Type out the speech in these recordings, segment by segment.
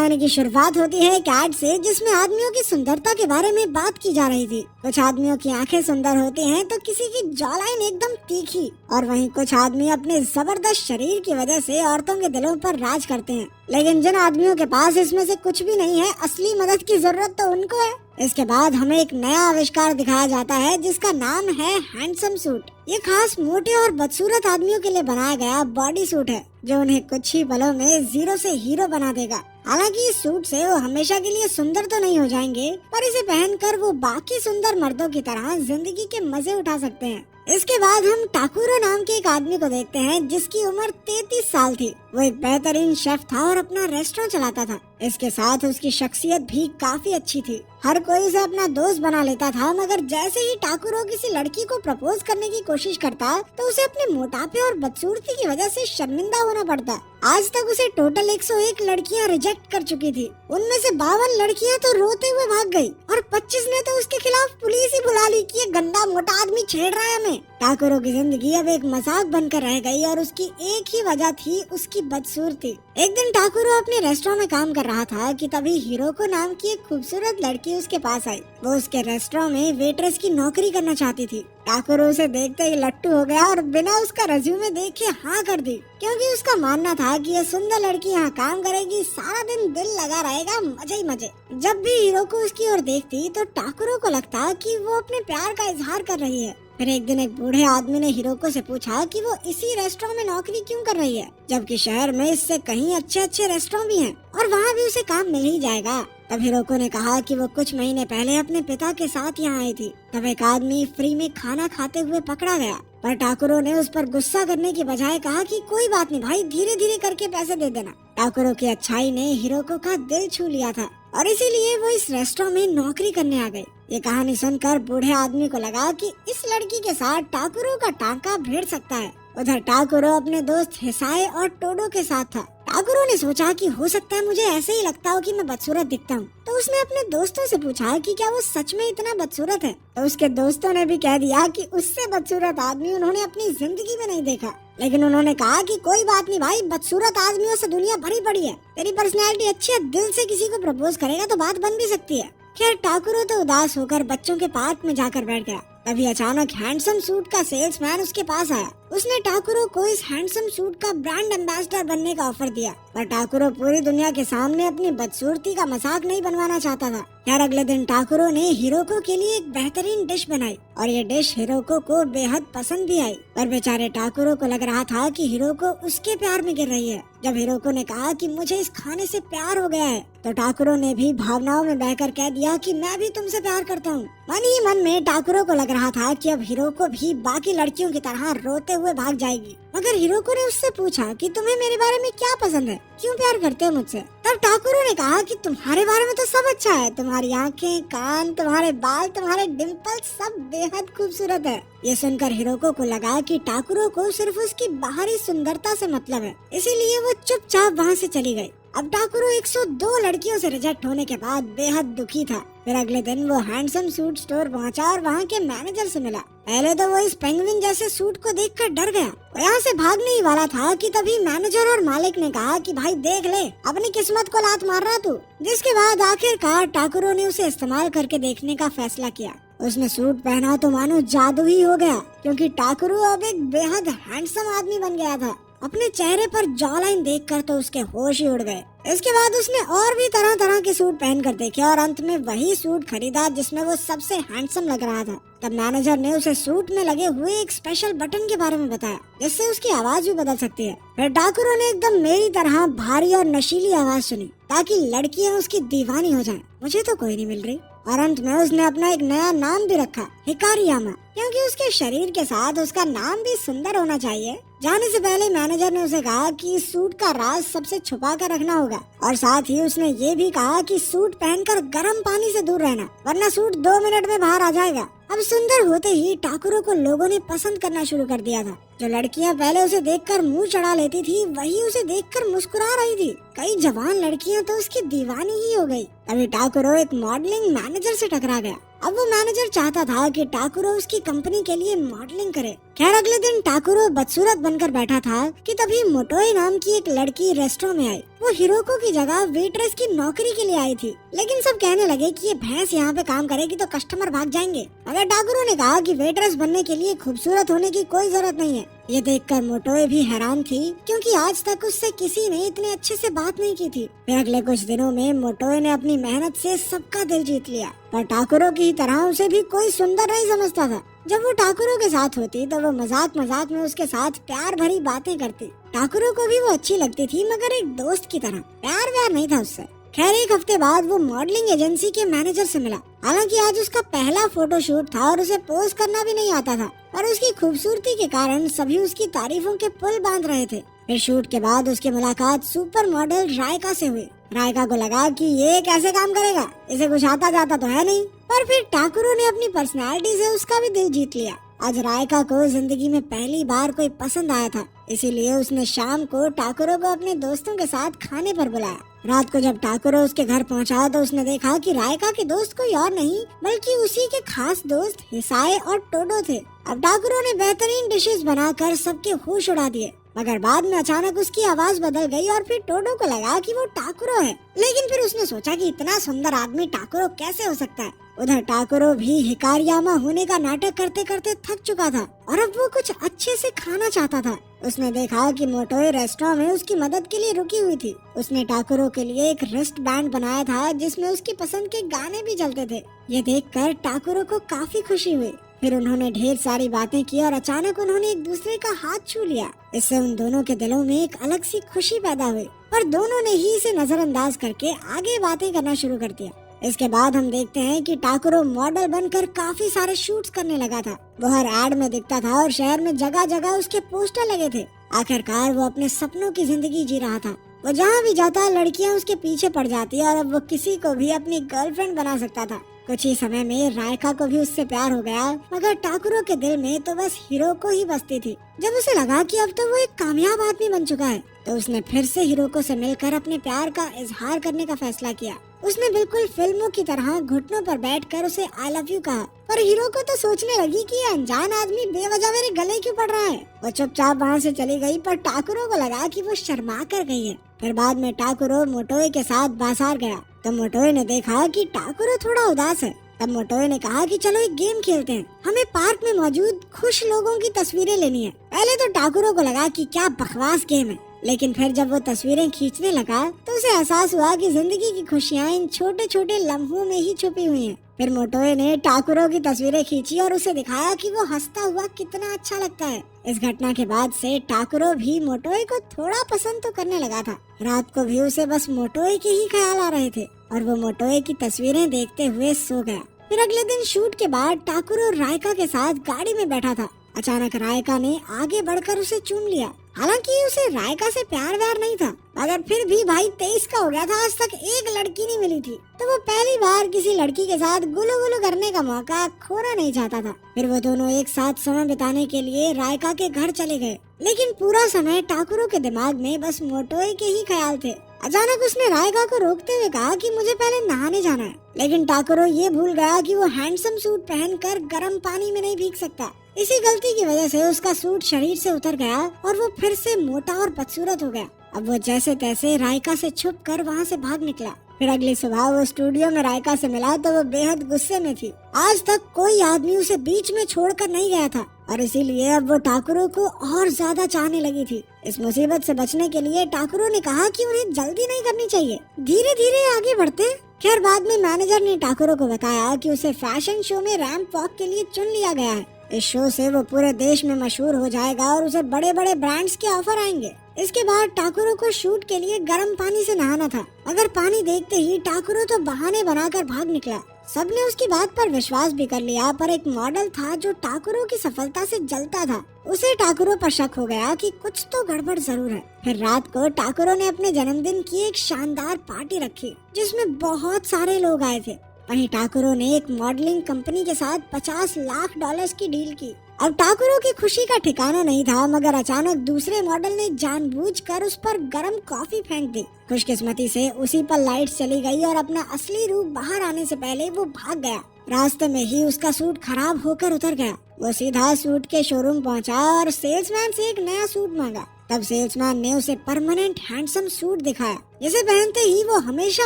कहानी की शुरुआत होती है एक ऐड से जिसमें आदमियों की सुंदरता के बारे में बात की जा रही थी। कुछ आदमियों की आंखें सुंदर होती हैं तो किसी की जॉलाइन एकदम तीखी, और वहीं कुछ आदमी अपने जबरदस्त शरीर की वजह से औरतों के दिलों पर राज करते हैं। लेकिन जिन आदमियों के पास इसमें से कुछ भी नहीं है, असली मदद की जरूरत तो उनको है। इसके बाद हमें एक नया आविष्कार दिखाया जाता है जिसका नाम है हैंडसम सूट। ये खास मोटे और बदसूरत आदमियों के लिए बनाया गया बॉडी सूट है जो उन्हें कुछ ही पलों में जीरो से हीरो बना देगा। हालांकि इस सूट से वो हमेशा के लिए सुंदर तो नहीं हो जाएंगे, पर इसे पहनकर वो बाकी सुंदर मर्दों की तरह जिंदगी के मजे उठा सकते हैं। इसके बाद हम टाकुरो नाम के एक आदमी को देखते हैं जिसकी उम्र 33 साल थी। वो एक बेहतरीन शेफ था और अपना रेस्टोरेंट चलाता था। इसके साथ उसकी शख्सियत भी काफी अच्छी थी। हर कोई उसे अपना दोस्त बना लेता था, मगर जैसे ही टाकुरो किसी लड़की को प्रपोज करने की कोशिश करता तो उसे अपने मोटापे और बदसूरती की वजह से शर्मिंदा होना पड़ता। आज तक उसे टोटल 101 लड़कियां रिजेक्ट कर चुकी थी। उनमें से 52 लड़कियां तो रोते हुए भाग गई और 25 ने तो उसके खिलाफ पुलिस ही बुला ली कि ये गंदा मोटा आदमी छेड़ रहा है हमें। टाकुरो की जिंदगी अब एक मजाक बनकर रह गई और उसकी एक ही वजह थी उसकी बदसूरती। एक दिन टाकुरो अपने रेस्टोरेंट में काम कर रहा था कि तभी हिरोको नाम की एक खूबसूरत लड़की उसके पास आई। वो उसके रेस्टोरेंट में वेट्रेस की नौकरी करना चाहती थी। टाकुरो उसे देखते ही लट्टू हो गया और बिना उसका रिज्यूमे देखे हाँ कर दी, क्योंकि उसका मानना था कि ये सुंदर लड़की यहाँ काम करेगी, सारा दिन दिल लगा रहेगा, मजे ही मजे। जब भी हिरोको उसकी ओर देखती तो टाकुरो को लगता कि वो अपने प्यार का इजहार कर रही है। फिर एक दिन एक बूढ़े आदमी ने हिरोको से पूछा कि वो इसी रेस्टोरेंट में नौकरी क्यों कर रही है, जबकि शहर में इससे कहीं अच्छे रेस्टोरेंट भी हैं और वहाँ भी उसे काम मिल ही जाएगा। तब हिरोको ने कहा कि वो कुछ महीने पहले अपने पिता के साथ यहाँ आई थी। तब एक आदमी फ्री में खाना खाते हुए पकड़ा गया, पर टाकुरो ने उस पर गुस्सा करने की बजाय कहा कि कोई बात नहीं भाई, धीरे धीरे करके पैसे दे देना। टाकुरो की अच्छाई ने हिरोको का दिल छू लिया था और इसीलिए वो इस रेस्टोरेंट में नौकरी करने आ गई। ये कहानी सुनकर बूढ़े आदमी को लगा कि इस लड़की के साथ टाकुरो का टांका भिड़ सकता है। उधर टाकुरो अपने दोस्त हिसाए और टोडो के साथ था। टाकुरो ने सोचा कि हो सकता है मुझे ऐसे ही लगता हो कि मैं बदसूरत दिखता हूँ, तो उसने अपने दोस्तों से पूछा कि क्या वो सच में इतना बदसूरत है। तो उसके दोस्तों ने भी कह दिया कि उससे बदसूरत आदमी उन्होंने अपनी जिंदगी में नहीं देखा। लेकिन उन्होंने कहा कि कोई बात नहीं भाई, बदसूरत आदमियों से दुनिया भरी पड़ी है, तेरी पर्सनैलिटी अच्छी है, दिल से किसी को प्रपोज करेगा तो बात बन भी सकती है। खैर टाकुरो तो उदास होकर बच्चों के पार्क में जाकर बैठ गया। तभी अचानक हैंडसम सूट का सेल्समैन उसके पास आया। उसने टाकुरो को इस हैंडसम सूट का ब्रांड एम्बेसडर बनने का ऑफर दिया, पर टाकुरो पूरी दुनिया के सामने अपनी बदसूरती का मजाक नहीं बनवाना चाहता था। यार अगले दिन टाकुरो ने हिरोको के लिए एक बेहतरीन डिश बनाई और ये डिश हिरोको को बेहद पसंद भी आई। पर बेचारे टाकुरो को लग रहा था कि हिरोको उसके प्यार में गिर रही है। जब हिरोको ने कहा कि मुझे इस खाने से प्यार हो गया है, तो टाकुरो ने भी भावनाओं में बहकर कह दिया कि मैं भी तुमसे प्यार करता हूँ। मन ही मन में टाकुरो को लग रहा था कि अब हिरोको भी बाकी लड़कियों की तरह रोते हुए भाग जाएगी। मगर हिरोको ने उससे पूछा कि तुम्हें मेरे बारे में क्या पसंद है, क्यों प्यार करते हो मुझसे। तब टाकुरो ने कहा कि तुम्हारे बारे में तो सब अच्छा है, तुम्हारी आंखें, कान, तुम्हारे बाल, तुम्हारे डिम्पल सब बेहद खूबसूरत है। ये सुनकर हिरोको को लगा कि टाकुरो को सिर्फ उसकी बाहरी सुंदरता से मतलब है, इसीलिए वो चुपचाप वहाँ से चली गई। अब टाकुरो 102 लड़कियों से रिजेक्ट होने के बाद बेहद दुखी था। फिर अगले दिन वो हैंडसम सूट स्टोर पहुंचा और वहाँ के मैनेजर से मिला। पहले तो वो इस पेंगुइन जैसे सूट को देखकर डर गया। वो यहाँ से भागने ही वाला था कि तभी मैनेजर और मालिक ने कहा कि भाई देख ले, अपनी किस्मत को लात मार रहा तू। जिसके बाद आखिरकार टाकुरो ने उसे इस्तेमाल करके देखने का फैसला किया। उसने सूट पहना तो मानो जादू ही हो गया, क्योंकि टाकुरो अब एक बेहद हैंडसम आदमी बन गया था। अपने चेहरे पर जॉलाइन देखकर तो उसके होश ही उड़ गए। इसके बाद उसने और भी तरह तरह के सूट पहनकर देखे और अंत में वही सूट खरीदा जिसमें वो सबसे हैंडसम लग रहा था। तब मैनेजर ने उसे सूट में लगे हुए एक स्पेशल बटन के बारे में बताया जिससे उसकी आवाज भी बदल सकती है। फिर टाकुरो ने एकदम मेरी तरह भारी और नशीली आवाज सुनी ताकि लड़कियां उसकी दीवानी हो जाएं। मुझे तो कोई नहीं मिल रही। और अंत में उसने अपना एक नया नाम भी रखा, हिकारियामा, क्योंकि उसके शरीर के साथ उसका नाम भी सुंदर होना चाहिए। जाने से पहले मैनेजर ने उसे कहा कि इस सूट का राज सबसे छुपा कर रखना होगा और साथ ही उसने ये भी कहा कि सूट पहनकर गर्म पानी से दूर रहना, वरना सूट 2 मिनट में बाहर आ जाएगा। अब सुंदर होते ही टाकुरो को लोगों ने पसंद करना शुरू कर दिया था। जो लड़कियां पहले उसे देखकर मुंह चढ़ा लेती थी, वही उसे देखकर मुस्कुरा रही थी। कई जवान लड़कियां तो उसकी दीवानी ही हो गई। तभी टाकुरो एक मॉडलिंग मैनेजर से टकरा गया। अब वो मैनेजर चाहता था कि टाकुरो उसकी कंपनी के लिए मॉडलिंग करे। खैर अगले दिन टाकुरो बदसूरत बनकर बैठा था कि तभी मोटोए नाम की एक लड़की रेस्टोरेंट में आई। वो हिरोको की जगह वेट्रेस की नौकरी के लिए आई थी, लेकिन सब कहने लगे कि ये भैंस यहाँ पे काम करेगी तो कस्टमर भाग जाएंगे। मगर टाकुरो ने कहा कि वेट्रेस बनने के लिए खूबसूरत होने की कोई जरूरत नहीं है। ये देखकर मोटोए भी हैरान थी, क्योंकि आज तक उससे किसी ने इतने अच्छे से बात नहीं की थी। फिर अगले कुछ दिनों में मोटोए ने अपनी मेहनत से सबका दिल जीत लिया, पर टाकुरो की तरह उसे भी कोई सुंदर नहीं समझता था। जब वो टाकुरो के साथ होती तो वो मजाक मजाक में उसके साथ प्यार भरी बातें करती। टाकुरो को भी वो अच्छी लगती थी, मगर एक दोस्त की तरह, प्यार व्यार नहीं था उससे। खैर एक हफ्ते बाद वो मॉडलिंग एजेंसी के मैनेजर से मिला। हालांकि आज उसका पहला फोटोशूट था और उसे पोज करना भी नहीं आता था, और उसकी खूबसूरती के कारण सभी उसकी तारीफों के पुल बांध रहे थे। फिर शूट के बाद उसकी मुलाकात सुपर मॉडल रायका से हुई। रायका को लगा कि ये कैसे काम करेगा, इसे कुछ आता जाता तो है नहीं। पर फिर टाकुरो ने अपनी पर्सनैलिटी से उसका भी दिल जीत लिया। आज रायका को जिंदगी में पहली बार कोई पसंद आया था, इसीलिए उसने शाम को टाकुरो को अपने दोस्तों के साथ खाने पर बुलाया। रात को जब टाकुरो उसके घर पहुंचा तो उसने देखा कि रायका के दोस्त कोई और नहीं बल्कि उसी के खास दोस्त हिसाए और टोडो थे। अब टाकुरो ने बेहतरीन डिशेस बनाकर सबके होश उड़ा दिए, मगर बाद में अचानक उसकी आवाज बदल गई और फिर टोडो को लगा कि वो टाकुरो है। लेकिन फिर उसने सोचा कि इतना सुंदर आदमी टाकुरो कैसे हो सकता है। उधर टाकुरो भी हिकारियामा होने का नाटक करते करते थक चुका था और अब वो कुछ अच्छे से खाना चाहता था। उसने देखा कि मोटोए रेस्टोरेंट में उसकी मदद के लिए रुकी हुई थी। उसने टाकुरो के लिए एक रिस्ट बैंड बनाया था जिसमें उसकी पसंद के गाने भी चलते थे। ये देखकर टाकुरो को काफी खुशी हुई। फिर उन्होंने ढेर सारी बातें की और अचानक उन्होंने एक दूसरे का हाथ छू लिया। इससे उन दोनों के दिलों में एक अलग सी खुशी पैदा हुई और दोनों ने ही इसे नजरअंदाज करके आगे बातें करना शुरू कर दिया। इसके बाद हम देखते हैं कि टाकुरो मॉडल बनकर काफी सारे शूट्स करने लगा था। वो हर एड में दिखता था और शहर में जगह जगह उसके पोस्टर लगे थे। आखिरकार वो अपने सपनों की जिंदगी जी रहा था। वो जहाँ भी जाता लड़कियाँ उसके पीछे पड़ जाती और अब वो किसी को भी अपनी गर्लफ्रेंड बना सकता था। कुछ ही समय में रायका को भी उससे प्यार हो गया, मगर टाकुरो के दिल में तो बस हिरोको ही बसती थी। जब उसे लगा कि अब तो वो एक कामयाब आदमी बन चुका है तो उसने फिर से हिरोको से मिलकर अपने प्यार का इजहार करने का फैसला किया। उसने बिल्कुल फिल्मों की तरह घुटनों पर बैठकर उसे आई लव यू कहा, पर हिरोको तो सोचने लगी कि ये अनजान आदमी बेवजह मेरे गले क्यों पड़ रहा है। वो चुपचाप वहाँ से चली गई, पर टाकुरो को लगा कि वो शर्मा कर गई है। फिर बाद में टाकुरो मोटोए के साथ बाजार गया तो मोटोए ने देखा कि टाकुरो थोड़ा उदास है। तब मोटोए ने कहा कि चलो एक गेम खेलते हैं, हमें पार्क में मौजूद खुश लोगों की तस्वीरें लेनी है। पहले तो टाकुरो को लगा कि क्या बकवास गेम है, लेकिन फिर जब वो तस्वीरें खींचने लगा तो उसे एहसास हुआ कि जिंदगी की खुशियाँ इन छोटे छोटे लम्हों में ही छुपी हुई हैं। फिर मोटोए ने टाकुरो की तस्वीरें खींची और उसे दिखाया कि वो हंसता हुआ कितना अच्छा लगता है। इस घटना के बाद से टाकुरो भी मोटोए को थोड़ा पसंद तो करने लगा था। रात को भी उसे बस मोटोए के ही ख्याल आ रहे थे और वो मोटोए की तस्वीरें देखते हुए सो गया। फिर अगले दिन शूट के बाद टाकुरो रायका के साथ गाड़ी में बैठा था। अचानक रायका ने आगे बढ़कर उसे चूम लिया। हालांकि उसे रायका से प्यार व्यार नहीं था, मगर फिर भी भाई 23 का हो गया था, आज तक एक लड़की नहीं मिली थी, तो वो पहली बार किसी लड़की के साथ गुलू गुलू करने का मौका खोना नहीं चाहता था। फिर वो दोनों एक साथ समय बिताने के लिए रायका के घर चले गए, लेकिन पूरा समय टाकुरो के दिमाग में बस मोटोए के ही ख्याल थे। अचानक उसने रायका को रोकते हुए कहा कि मुझे पहले नहाने जाना है, लेकिन टाकुरो ये भूल गया कि वो हैंडसम सूट पहनकर गर्म पानी में नहीं भीग सकता। इसी गलती की वजह से उसका सूट शरीर से उतर गया और वो फिर से मोटा और बदसूरत हो गया। अब वो जैसे तैसे रायका से छुपकर वहाँ से भाग निकला। फिर अगली सुबह वो स्टूडियो में रायका से मिला तो वो बेहद गुस्से में थी। आज तक कोई आदमी उसे बीच में छोड़कर नहीं गया था और इसीलिए अब वो टाकुरो को और ज्यादा चाहने लगी थी। इस मुसीबत से बचने के लिए टाकुरो ने कहा कि उन्हें जल्दी नहीं करनी चाहिए, धीरे धीरे आगे बढ़ते। खैर बाद में मैनेजर ने टाकुरो को बताया कि उसे फैशन शो में रैंप वॉक के लिए चुन लिया गया है। इस शो से वो पूरे देश में मशहूर हो जाएगा और उसे बड़े बड़े ब्रांड्स के ऑफर आएंगे। इसके बाद टाकुरो को शूट के लिए गर्म पानी से नहाना था, मगर पानी देखते ही टाकुरो तो बहाने बनाकर भाग निकला। सबने उसकी बात पर विश्वास भी कर लिया, पर एक मॉडल था जो टाकुरो की सफलता से जलता था। उसे टाकुरो पर शक हो गया कि कुछ तो गड़बड़ जरूर है। फिर रात को टाकुरो ने अपने जन्मदिन की एक शानदार पार्टी रखी जिसमें बहुत सारे लोग आए थे। वहीं टाकुरो ने एक मॉडलिंग कंपनी के साथ $50 लाख की डील की। अब टाकुरो की खुशी का ठिकाना नहीं था, मगर अचानक दूसरे मॉडल ने जानबूझकर उस पर गर्म कॉफी फेंक दी। खुशकिस्मती से उसी पर लाइट चली गई और अपना असली रूप बाहर आने से पहले वो भाग गया। रास्ते में ही उसका सूट खराब होकर उतर गया। वो सीधा सूट के शोरूम पहुंचा और सेल्समैन से एक नया सूट मांगा। तब सेल्समैन ने उसे परमानेंट हैंडसम सूट दिखाया, जिसे पहनते ही वो हमेशा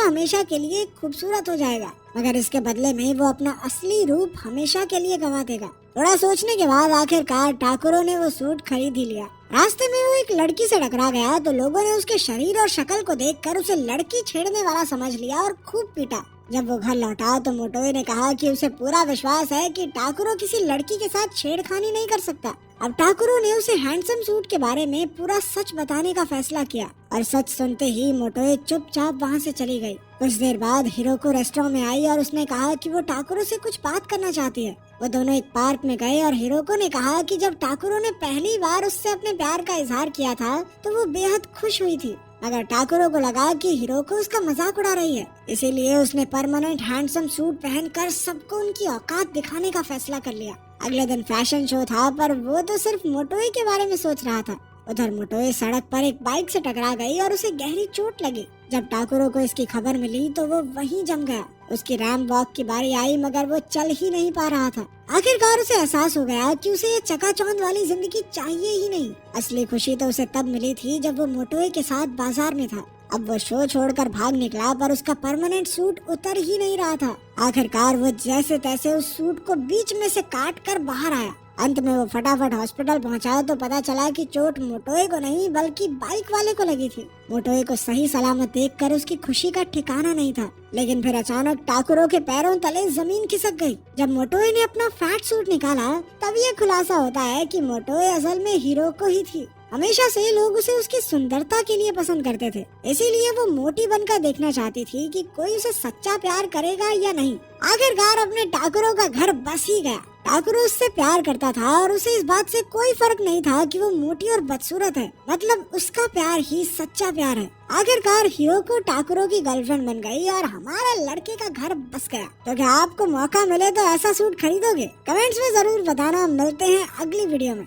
हमेशा के लिए खूबसूरत हो जाएगा, मगर इसके बदले में वो अपना असली रूप हमेशा के लिए गंवा देगा। थोड़ा सोचने के बाद आखिरकार टाकुरो ने वो सूट खरीद ही लिया। रास्ते में वो एक लड़की से टकरा गया तो लोगों ने उसके शरीर और शक्ल को देखकर उसे लड़की छेड़ने वाला समझ लिया और खूब पीटा। जब वो घर लौटा तो मोटोए ने कहा कि उसे पूरा विश्वास है कि टाकुरो किसी लड़की के साथ छेड़खानी नहीं कर सकता। अब टाकुरो ने उसे हैंडसम सूट के बारे में पूरा सच बताने का फैसला किया और सच सुनते ही मोटोए चुपचाप वहाँ से चली गई। कुछ देर बाद हिरोको रेस्टोरेंट में आई और उसने कहा कि वो टाकुरो से कुछ बात करना चाहती है। वो दोनों एक पार्क में गए और हिरोको ने कहा कि जब टाकुरो ने पहली बार उससे अपने प्यार का इजहार किया था तो वो बेहद खुश हुई थी, मगर टाकुरो को लगा कि हिरोको उसका मजाक उड़ा रही है, इसीलिए उसने परमानेंट हैंडसम सूट पहनकर सबको उनकी औकात दिखाने का फैसला कर लिया। अगले दिन फैशन शो था पर वो तो सिर्फ मोटोए के बारे में सोच रहा था। उधर मोटोए सड़क पर एक बाइक से टकरा गई और उसे गहरी चोट लगी। जब टाकुरो को इसकी खबर मिली तो वो वहीं जम गया। उसकी रैंप वॉक की बारी आई मगर वो चल ही नहीं पा रहा था। आखिरकार उसे एहसास हो गया कि उसे ये चकाचौंध वाली जिंदगी चाहिए ही नहीं। असली खुशी तो उसे तब मिली थी जब वो मोटोए के साथ बाजार में था। अब वो शो छोड़कर भाग निकला पर उसका परमानेंट सूट उतर ही नहीं रहा था। आखिरकार वो जैसे तैसे उस सूट को बीच में से काट कर बाहर आया। अंत में वो फटाफट हॉस्पिटल पहुंचा तो पता चला कि चोट मोटोए को नहीं बल्कि बाइक वाले को लगी थी। मोटोए को सही सलामत देखकर उसकी खुशी का ठिकाना नहीं था, लेकिन फिर अचानक टाकुरो के पैरों तले जमीन खिसक गई। जब मोटोए ने अपना फैट सूट निकाला तब ये खुलासा होता है कि मोटोए असल में हिरोको ही थी। हमेशा से लोग उसे उसकी सुंदरता के लिए पसंद करते थे, इसीलिए वो मोटी बनकर देखना चाहती थी कि कोई उसे सच्चा प्यार करेगा या नहीं। आखिरकार अपने टाकुरो का घर बस ही गया। टाकुरो उससे प्यार करता था और उसे इस बात से कोई फर्क नहीं था कि वो मोटी और बदसूरत है, मतलब उसका प्यार ही सच्चा प्यार है। आखिरकार हिरोको टाकुरो की गर्लफ्रेंड बन गई और हमारा लड़के का घर बस गया। तो क्या आपको मौका मिले तो ऐसा सूट खरीदोगे? कमेंट्स में जरूर बताना। मिलते हैं अगली वीडियो में।